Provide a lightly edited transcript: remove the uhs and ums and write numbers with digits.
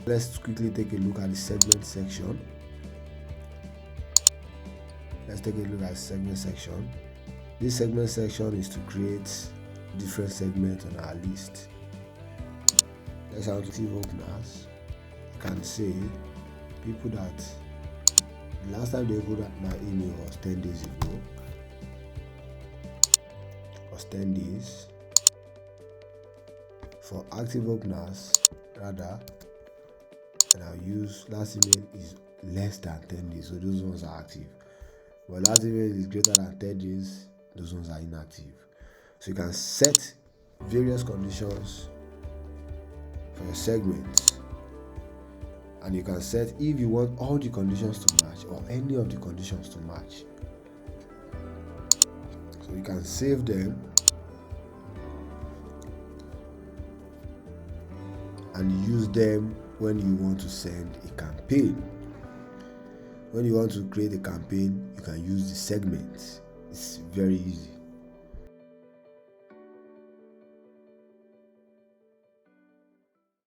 Let's quickly take a look at the segment section. Let's take a look at the segment section. This segment section is to create different segments on our list. Let's have active openers. I can say people that the last time they opened my email was 10 days ago. Was 10 days. For active openers, rather, and I'll use last email is less than 10 days, so those ones are active. But last email is greater than 10 days, those ones are inactive. So you can set various conditions for your segments, and you can set if you want all the conditions to match or any of the conditions to match. So you can save them and use them when you want to send a campaign. When you want to create a campaign, you can use the segments. It's very easy.